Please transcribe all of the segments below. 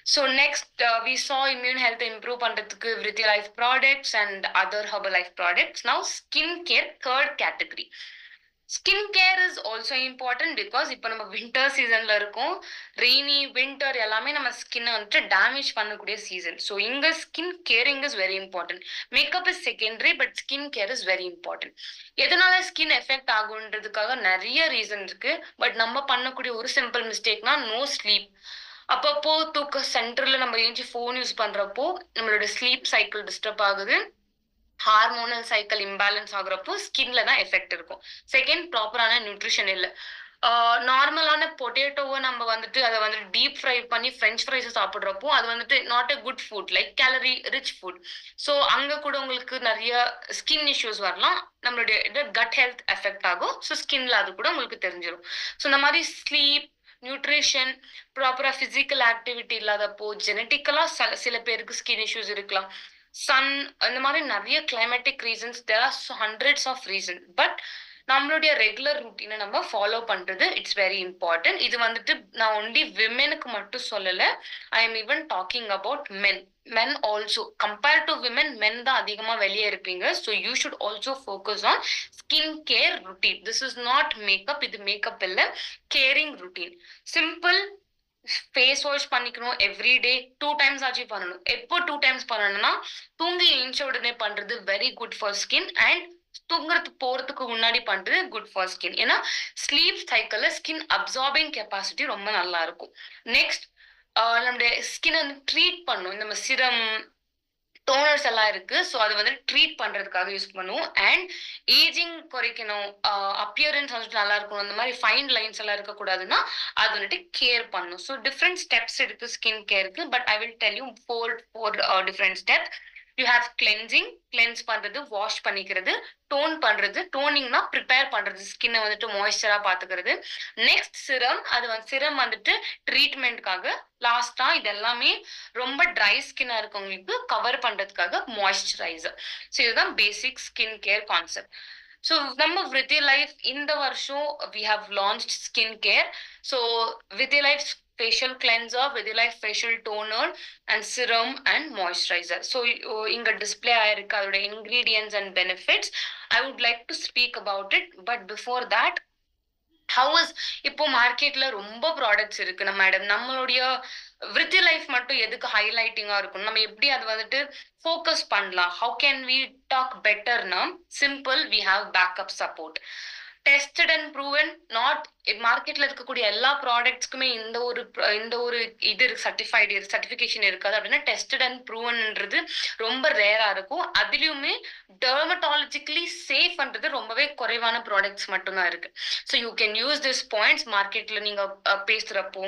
So next, we saw immune health improve பண்றதுக்கு Vrithi Life products and other Herbalife products. Now skincare, third category. Skin care is also important because இப்போ நம்ம winter சீசன்ல இருக்கோம். Rainy winter எல்லாமே நம்ம ஸ்கின்னை வந்துட்டு டேமேஜ் பண்ணக்கூடிய சீசன். ஸோ இங்க skin caring is very important. Makeup is secondary, but skin care is very important. எதனால ஸ்கின் எஃபெக்ட் ஆகுன்றதுக்காக நிறைய ரீசன் இருக்கு. பட் நம்ம பண்ணக்கூடிய ஒரு சிம்பிள் மிஸ்டேக்னா நோ ஸ்லீப். அப்பப்போ தூக்க சென்டர்ல நம்ம ஏஞ்சி ஃபோன் யூஸ் பண்றப்போ நம்மளோட ஸ்லீப் சைக்கிள் டிஸ்டர்ப் ஆகுது. ஹார்மோனல் சைக்கிள் இம்பேலன்ஸ் ஆகுறப்போ ஸ்கின்ல தான் எஃபெக்ட் இருக்கும். செகண்ட், ப்ராப்பரான நியூட்ரிஷன் இல்லை. நார்மலான பொட்டேட்டோவை நம்ம வந்துட்டு அதை வந்துட்டு டீப் ஃப்ரை பண்ணி ஃப்ரெஞ்ச் ஃப்ரைஸ் சாப்பிட்றப்போ அது வந்துட்டு not a good food, like calorie rich food. So அங்கே கூட உங்களுக்கு நிறைய ஸ்கின் இஷ்யூஸ் வரலாம். நம்மளுடைய கட் ஹெல்த் எஃபெக்ட் ஆகும். ஸோ ஸ்கின்ல அது கூட உங்களுக்கு தெரிஞ்சிடும். ஸோ இந்த மாதிரி ஸ்லீப், நியூட்ரிஷன், ப்ராப்பரா பிசிக்கல் ஆக்டிவிட்டி இல்லாதப்போ ஜெனட்டிக்கலா சில பேருக்கு ஸ்கின் இஷ்யூஸ் இருக்கலாம். சன், இந்த மாதிரி நிறைய climatic reasons, there are hundreds of reason. But நம்மளுடைய ரெகுலர் ருட்டீனை நம்ம ஃபாலோ பண்றது இட்ஸ் வெரி இம்பார்ட்டன்ட். இது வந்துட்டு நான் ஒன்லி விமெனுக்கு மட்டும் சொல்லலை. I am even talking about men also. Compare to women, men தான் அதிகமா வெளியே இருப்பீங்க. So you should also focus on skin care routine. This is not makeup. இது மேக்கப் இல்லை, caring routine. Simple face wash பண்ணிக்கணும். எவ்ரிடே 2 times ஆச்சு பண்ணணும். எப்போ 2 times பண்ணணும்னா தூங்கி எழுந்த உடனே பண்றது very good for skin, and தூங்குறதுக்கு போறதுக்கு முன்னாடி பண்றது குட் ஃபார் ஸ்கின். ஏன்னா ஸ்லீப் சைக்கிள்ல ஸ்கின் அப்சார்பிங் கெப்பாசிட்டி ரொம்ப நல்லா இருக்கும். நெக்ஸ்ட், நம்மளுடைய ஸ்கின் வந்து ட்ரீட் பண்ணும். இந்த சிரம், டோனர்ஸ் எல்லாம் இருக்கு. ஸோ அது வந்து ட்ரீட் பண்றதுக்காக யூஸ் பண்ணுவோம். அண்ட் ஏஜிங் குறைக்கணும், அப்பியரன்ஸ் வந்துட்டு நல்லா இருக்கணும், அந்த மாதிரி ஃபைன் லைன்ஸ் எல்லாம் இருக்கக்கூடாதுன்னா அது வந்துட்டு கேர் பண்ணும். ஸோ டிஃப்ரெண்ட் ஸ்டெப்ஸ் இருக்கு ஸ்கின் கேருக்கு. But I will tell you four different steps. You have cleansing, cleanse பண்றது, வாஷ் பண்ணிக்கிறது. டோன் பண்றது, டோனிங்னா ப்ரிப்பேர் பண்றது, ஸ்கின்னை வந்துட்டு மாய்ஸ்சரா பாத்துக்கிறது. நெக்ஸ்ட் சிரம், அது சிரம் வந்துட்டு ட்ரீட்மெண்ட்காக. லாஸ்டா இது எல்லாமே ரொம்ப ட்ரை ஸ்கின்னா இருக்கவங்களுக்கு கவர் பண்றதுக்காக மாய்ஸ்சரைசர். ஸோ இதுதான் basic skin care concept. So நம்ம விருத்தி லைஃப் இந்த வருஷம் we have launched skin care. So Viruthi life facial cleanser, Vidilife facial toner, and serum and moisturizer. So inga display ஆயிருக்கு அதோட ingredients and benefits. I would like to speak about it, but before that, how is இப்போ மார்க்கெட்ல ரொம்ப products இருக்கு madam. நம்மளுடைய Vriddhi life மட்டும் எதுக்கு ஹைலைட்டிங்கா இருக்கும்? நம்ம எப்படி அது வந்துட்டு ஃபோக்கஸ் பண்ணலாம்? ஹவு கேன் வி டாக் பெட்டர்னா, simple, we have backup support. Tested and proven, not மார்க்கெட்ல இருக்கக்கூடிய எல்லா ப்ராடக்ட்ஸ்க்குமே இந்த ஒரு இது சர்டிஃபிகேஷன் இருக்காது. அப்படின்னா டெஸ்டட் அண்ட் ப்ரூவன்ன்றது ரொம்ப ரேரா இருக்கும். அதுலயுமே டெர்மட்டாலஜிக்கலி சேஃப்ன்றது ரொம்பவே குறைவான ப்ராடக்ட்ஸ் மட்டும்தான் இருக்கு. So you can use this points. மார்க்கெட்ல நீங்க பேசுறப்போ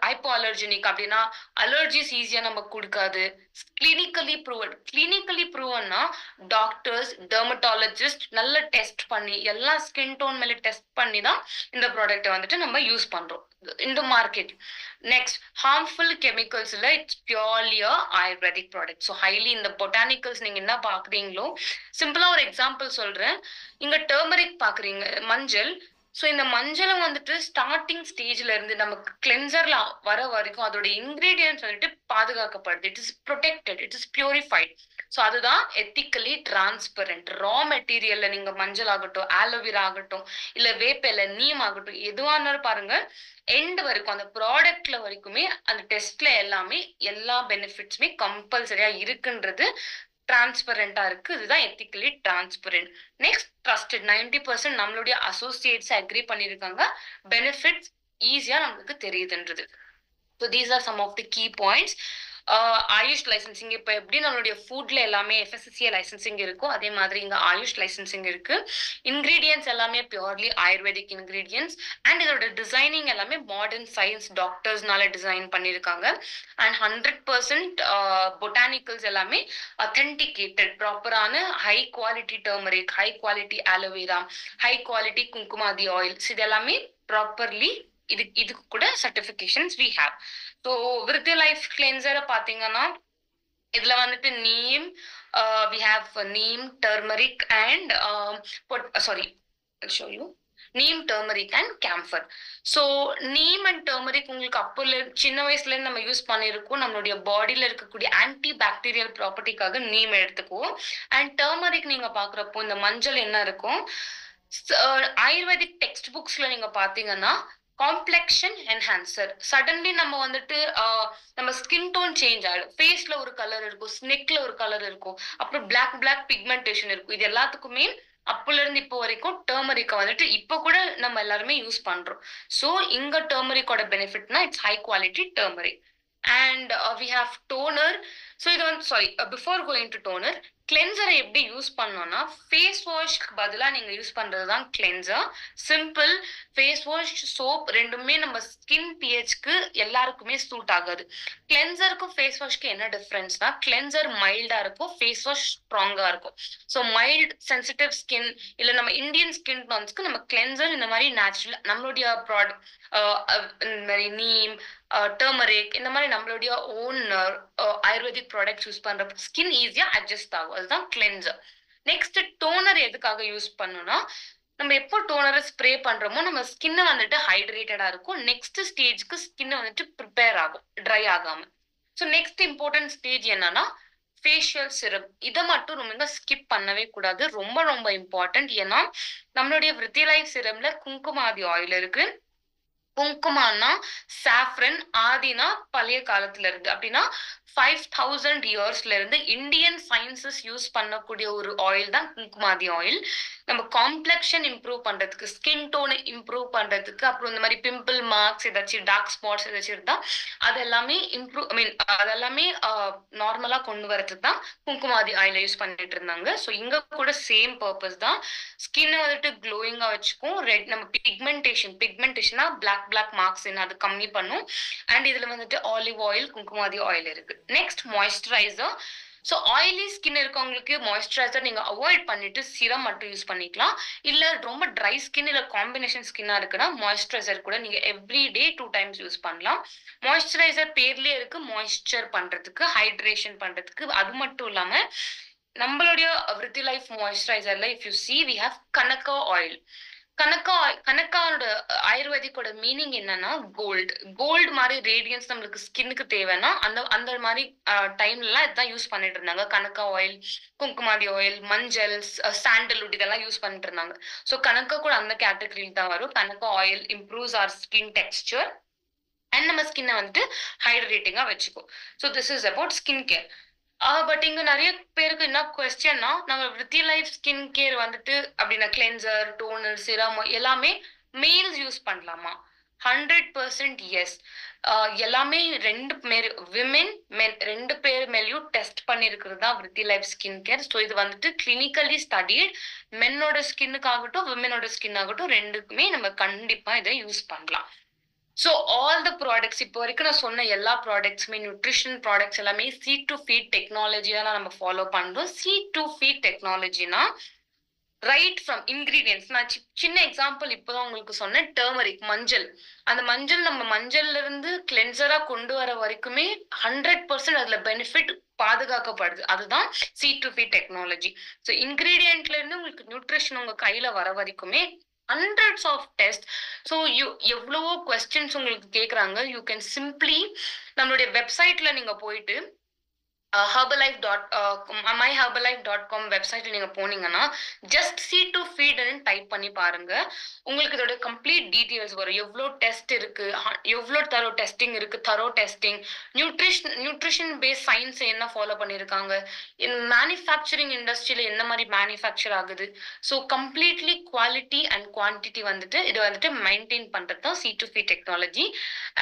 ஹைப்போ அலர்ஜெனிக் அப்படின்னா அலர்ஜிஸ் ஈஸியா நம்ம கொடுக்காது. கிளினிக்கலி ப்ரூவன்னா டாக்டர்ஸ், டெர்மட்டாலஜிஸ்ட் நல்ல டெஸ்ட் பண்ணி எல்லா ஸ்கின் டோன் மேல டெஸ்ட் பண்ணி தான் இந்த ப்ராடக்ட்டை வந்துட்டு நம்ம யூஸ் பண்றோம் இந்த மார்க்கெட். நெக்ஸ்ட், ஹார்ம்ஃபுல் கெமிக்கல்ஸ்ல it's purely ayurvedic product. So highly இந்த பொட்டானிக்கல்ஸ் நீங்க என்ன பாக்குறீங்களோ, சிம்பிளா ஒரு எக்ஸாம்பிள் சொல்றேன். இங்க டர்மரிக் பாக்குறீங்க, மஞ்சள். ஸோ இந்த மஞ்சளை வந்துட்டு ஸ்டார்டிங் ஸ்டேஜ்ல இருந்து நமக்கு கிளென்சர்ல வர வரைக்கும் அதோட இன்கிரீடியன்ஸ் வந்துட்டு பாதுகாக்கப்படுது. It is protected, it is purified. So அதுதான் எத்திக்கலி டிரான்ஸ்பரண்ட். ரா மெட்டீரியல்ல நீங்க மஞ்சள் ஆகட்டும், ஆலோவேரா ஆகட்டும், இல்ல வேப்பிலை, நீம் ஆகட்டும், எதுவா இருந்தாலும் பாருங்க, எண்ட் வரைக்கும் அந்த ப்ராடக்ட்ல வரைக்குமே அந்த டெஸ்ட்ல எல்லாமே எல்லா பெனிஃபிட்ஸுமே கம்பல்சரியா இருக்குன்றது டிரான்ஸ்பரண்டா இருக்கு. இதுதான் எத்திக்கலி டிரான்ஸ்பரண்ட். Next, trusted. 90% நம்மளுடைய அசோசியேட்ஸ் அக்ரி பண்ணிருக்காங்க, பெனிஃபிட்ஸ் ஈஸியா நம்மளுக்கு தெரியுதுன்றது. So these are some of the key points. Ayush licensing, இப்போ எப்படி நம்மளுடைய ஃபுட்ல எல்லாமே FSSAI லைசன்சிங் இருக்கோ அதே மாதிரி இங்க ஆயுஷ் லைசன்சிங் இருக்கு. இன்கிரீடியன்ஸ் எல்லாமே பியூர்லி ஆயுர்வேதிக் இன்கிரீடியன்ஸ். அண்ட் இதோட டிசைனிங் எல்லாமே மாடர்ன் சயின்ஸ் டாக்டர்ஸ்னால டிசைன் பண்ணியிருக்காங்க. அண்ட் 100% பொட்டானிக்கல்ஸ் எல்லாமே அத்தென்டிகேட்டட், ப்ராப்பரான high quality turmeric, high quality aloe vera, high quality kumkumadi oils, இது எல்லாமே ப்ராப்பர்லி இதுக்கு கூட certifications we have. So Viruthi life கிளென்சரை பார்த்தீங்கன்னா இதுல வந்துட்டு neem, we have neem, turmeric and sorry show you neem, turmeric and camphor. So neem and turmeric உங்களுக்கு அப்போல சின்ன வயசுலேருந்து நம்ம யூஸ் பண்ணியிருக்கோம். நம்மளுடைய பாடியில் இருக்கக்கூடிய ஆன்டி பாக்டீரியல் ப்ராப்பர்ட்டிக்காக நீம் எடுத்துக்குவோம். அண்ட் டர்மரிக் நீங்கள் பார்க்குறப்போ இந்த மஞ்சள் என்ன இருக்கும், ஆயுர்வேதிக் டெக்ஸ்ட் புக்ஸில் நீங்கள் பார்த்தீங்கன்னா காம்ப்ளெக்ஷன் என்ஹான்சர். சடன்லி நம்ம வந்துட்டு நம்ம ஸ்கின் டோன் சேஞ்ச் ஆகிடும். ஃபேஸில் ஒரு கலர் இருக்கும், ஸ்னெக்ல ஒரு கலர் இருக்கும், அப்புறம் பிளாக் பிக்மெண்டேஷன் இருக்கும். இது எல்லாத்துக்குமே அப்போல இருந்து இப்போ வரைக்கும் டர்மரிக்கை வந்துட்டு இப்போ கூட நம்ம எல்லாருமே யூஸ் பண்றோம். ஸோ இங்க டர்மரிக்கோட பெனிஃபிட்னா it's high quality turmeric. And we have toner. So இது வந்து sorry before going to toner, கிளென்சரை எப்படி யூஸ் பண்ணோம்னா ஃபேஸ் வாஷ்க்கு பதிலாக நீங்கள் யூஸ் பண்ணுறது தான் cleanser. Simple. Face wash, soap ரெண்டுமே நம்ம ஸ்கின் பிஹெச்க்கு எல்லாருக்குமே சூட் ஆகாது. கிளென்சருக்கும் ஃபேஸ் வாஷ்க்கு என்ன டிஃப்ரென்ஸ்னா, கிளென்சர் மைல்டாக இருக்கும், ஃபேஸ் வாஷ் ஸ்ட்ராங்காக இருக்கும். ஸோ மைல்டு சென்சிட்டிவ் ஸ்கின் இல்லை நம்ம இந்தியன் ஸ்கின் டோன்ஸ்க்கு நம்ம கிளென்சர் இந்த மாதிரி நேச்சுரல் நம்மளுடைய ப்ராடக்ட் இந்த மாதிரி நீம், டர்மரிக் இந்த மாதிரி நம்மளுடைய ஓன் ஆயுர்வேதிக் ப்ராடக்ட்ஸ் யூஸ் பண்றப்ப ஸ்கின் ஈஸியா அட்ஜஸ்ட் ஆகும். அதுதான் கிளென்சர். நெக்ஸ்ட் டோனர் எதுக்காக யூஸ் பண்ணணும்னா, நம்ம எப்போ டோனரை ஸ்ப்ரே பண்றோமோ நம்ம ஸ்கின் வந்துட்டு ஹைட்ரேட்டடா இருக்கும். நெக்ஸ்ட் ஸ்டேஜ்க்கு ஸ்கின் வந்துட்டு ப்ரிப்பேர் ஆகும், ட்ரை ஆகாம. ஸோ நெக்ஸ்ட் இம்பார்ட்டன்ட் ஸ்டேஜ் என்னன்னா ஃபேஷியல் சிரம். இதை மட்டும் ரொம்ப ஸ்கிப் பண்ணவே கூடாது, ரொம்ப ரொம்ப இம்பார்ட்டன்ட். ஏன்னா நம்மளுடைய விருத்தி லைஃப் சிரம்ல குங்குமாதி ஆயில் இருக்கு. குங்குமானா சாஃப்ரன், ஆதினா பழைய காலத்துல இருந்து, அப்படின்னா 5000 இயர்ஸ்ல இருந்து இந்தியன் சயின்சஸ் யூஸ் பண்ணக்கூடிய ஒரு ஆயில் தான் குங்குமாதி ஆயில். நம்ம காம்ப்ளெக்ஷன் இம்ப்ரூவ் பண்றதுக்கு, ஸ்கின் டோனை இம்ப்ரூவ் பண்றதுக்கு, அப்புறம் இந்த மாதிரி பிம்பிள் மார்க்ஸ் ஏதாச்சும் டார்க் ஸ்பாட்ஸ் ஏதாச்சும் இருந்தா அதெல்லாமே அதெல்லாமே நார்மலா கொண்டு வரதுக்கு தான் குங்குமாதி ஆயில யூஸ் பண்ணிட்டு இருந்தாங்க. ஸோ இங்க கூட சேம் பர்பஸ் தான். ஸ்கின்னை வந்துட்டு க்ளோயிங்கா வச்சுக்கும். நம்ம பிக்மெண்டேஷனா பிளாக் மார்க்ஸ் அது கம்மி பண்ணும். அண்ட் இதுல வந்துட்டு ஆலிவ் ஆயில், குங்குமாதி ஆயில் இருக்கு. Next moisturiser. So oily skin இருக்கவங்களுக்கு மாய்ஸ்சரைசர் நீங்க அவாய்ட் பண்ணிட்டு சிரம் மட்டும் யூஸ் பண்ணிக்கலாம். இல்ல ரொம்ப ட்ரை ஸ்கின் இல்ல காம்பினேஷன் ஸ்கின்னா இருக்குன்னா மாய்ஸ்சரைசர் கூட நீங்க எவ்ரி டே 2 டைம்ஸ் யூஸ் பண்ணலாம். மாய்ஸ்சரைசர் பேர்லயே இருக்கு, மாய்ஸ்சர் பண்றதுக்கு, ஹைட்ரேஷன் பண்றதுக்கு. அது மட்டும் இல்லாம நம்மளுடைய விருத்தி லைஃப் மாய்ஸ்சரைசர்ல if you see we have Kanaka oil. கனக்காவோட ஆயுர்வேதிக்கோட மீனிங் என்னன்னா கோல்டு மாதிரி ரேடியன்ஸ் நம்மளுக்கு ஸ்கின்னுக்கு தேவைன்னா அந்த மாதிரி டைம்லாம் இதுதான் யூஸ் பண்ணிட்டு இருந்தாங்க. கனக்கா ஆயில், குங்குமாதி ஆயில், மஞ்சள், சாண்டல்வுட் இதெல்லாம் யூஸ் பண்ணிட்டு இருந்தாங்க. ஸோ கனக்கா கூட அந்த கேட்டகரியில் தான் வரும். Kanaka oil improves our skin texture and நம்ம ஸ்கின்னை வந்துட்டு ஹைட்ரேட்டிங்கா வச்சுக்கோ. So this is about skin care. But இங்க நிறைய பேருக்கு என்ன கொஸ்டின்னா, நம்ம விருத்தி லைஃப் ஸ்கின் கேர் வந்துட்டு அப்படின்னா கிளென்சர், டோனர், சிரம் எல்லாமே மேல்ஸ் யூஸ் பண்ணலாமா? 100% எஸ். எல்லாமே விமென் மென் 2 பேர் மேலேயும் டெஸ்ட் பண்ணிருக்கிறது தான் விருத்தி லைஃப் ஸ்கின் கேர். ஸோ இது வந்துட்டு கிளினிக்கலி ஸ்டடிட். மென்னோட ஸ்கின்னுக்காகட்டும் விமெனோட ஸ்கின் ஆகட்டும் ரெண்டுக்குமே நம்ம கண்டிப்பா இதை யூஸ் பண்ணலாம். ஸோ ஆல் த ப்ராடக்ட்ஸ் இப்போ வரைக்கும் நான் சொன்ன எல்லா ப்ராடக்ட்ஸுமே நியூட்ரிஷன் ப்ராடக்ட்ஸ் எல்லாமே சீட் டு ஃபீட் டெக்னாலஜியா நம்ம ஃபாலோ பண்றோம். சீட் டு ஃபீட் டெக்னாலஜினா ரைட் ஃப்ரம் இன்கிரீடியன்ஸ். நான் சின்ன எக்ஸாம்பிள் இப்போதான் உங்களுக்கு சொன்னேன், டர்மரிக் மஞ்சள். அந்த மஞ்சள் நம்ம மஞ்சள்ல இருந்து கிளென்சரா கொண்டு வர வரைக்குமே 100% அதுல பெனிஃபிட் பாதுகாக்கப்படுது. அதுதான் seed to feed technology. So இன்கிரீடியன்ட்ல இருந்து உங்களுக்கு நியூட்ரிஷன் உங்க கையில வர வரைக்குமே hundreds of tests. ஸோ எவ்வளவோ கொஸ்டின்ஸ் உங்களுக்கு கேட்குறாங்க. யூ கேன் சிம்பிளி நம்மளுடைய வெப்சைட்ல நீங்க போயிட்டு myherbalife.com வெப்சைட்ல நீங்க போனீங்கன்னா ஜஸ்ட் சீட் டு ஃபீட்னு டைப் பண்ணி பாருங்க. உங்களுக்கு இதோட கம்ப்ளீட் டீட்டெயில்ஸ் வரும். எவ்வளோ டெஸ்ட் இருக்கு, எவ்வளோ தரோ டெஸ்டிங் இருக்கு, thorough testing, nutrition based science என்ன ஃபாலோ பண்ணியிருக்காங்க, மேனுஃபேக்சரிங் இண்டஸ்ட்ரியில என்ன மாதிரி மேனுஃபேக்சர் ஆகுது. So completely quality and quantity வந்துட்டு இது வந்துட்டு மெயின்டைன் பண்றது தான் seed to feed technology.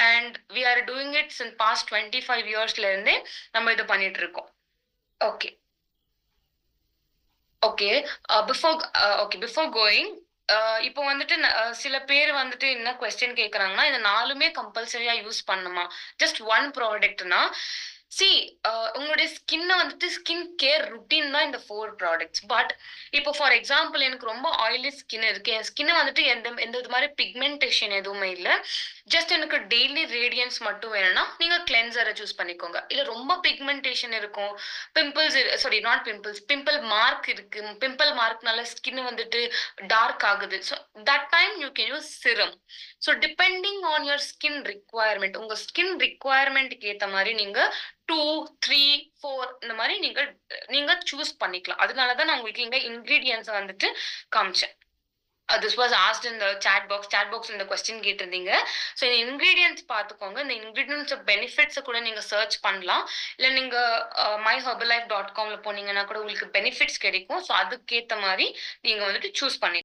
And we are doing it since past 25 இயர்ஸ்ல இருந்தே நம்ம இது பண்ணிட்டு இருக்கோம். பிஃபோர் கோயிங் இப்போ வந்துட்டு சில பேர் வந்துட்டு என்ன கொஸ்டின் கேட்குறாங்கன்னா, இந்த 4மே கம்பல்சரியா யூஸ் பண்ணுமா, ஜஸ்ட் ஒன் ப்ராடக்ட்னா சி உங்களுடைய ஸ்கின்ன வந்துட்டு ஸ்கின் கேர் ருட்டீன் தான் இந்த 4 ப்ராடக்ட்ஸ். பட் இப்போ ஃபார் எக்ஸாம்பிள் எனக்கு ரொம்ப ஆயிலி ஸ்கின் இருக்கு. என் ஸ்கின்ன வந்துட்டு எந்த எந்த இது மாரி பிக்மென்டேஷன் எதுவுமே இல்ல. ஜஸ்ட் எனக்கு டெய்லி ரேடியன்ஸ் மட்டும் வேணும்னா, நீங்க கிளென்சர சூஸ் பண்ணிக்கோங்க. இல்ல ரொம்ப பிக்மென்டேஷன் இருக்கும். Sorry not pimples. Pimple mark இருக்கு. பிம்பிள் மார்க்னால ஸ்கின் வந்துட்டு டார்க் ஆகுது. So that time you can use serum. So depending on your skin requirement. உங்க ஸ்கின் ரிக்வயர்மெண்ட்க்கு ஏத்த மாரி நீங்க 2, 3, 4 இந்த மாரி நீங்க நீங்க சூஸ் பண்ணிக்கலாம். அதனால தான் நான் உங்களுக்கு இங்க இன்கிரீடியன்ட்ஸ வந்துட்டு காமிச்சேன். This was asked in the chat box. Chat பாக்ஸ்ல இந்த கொஸ்டின் கேட்டிருந்தீங்க. ஸோ இந்த இன்கிரீடியன்ட்ஸ் பார்த்துக்கோங்க. இந்த இன்கிரீடியன்ட்ஸ் பெனிஃபிட்ஸ கூட நீங்க சர்ச் பண்ணலாம். இல்ல நீங்க myherbalife.comல போனீங்கன்னா கூட உங்களுக்கு பெனிஃபிட்ஸ் கிடைக்கும். ஸோ அதுக்கேத்த மாரி நீங்க வந்துட்டு சூஸ் பண்ணி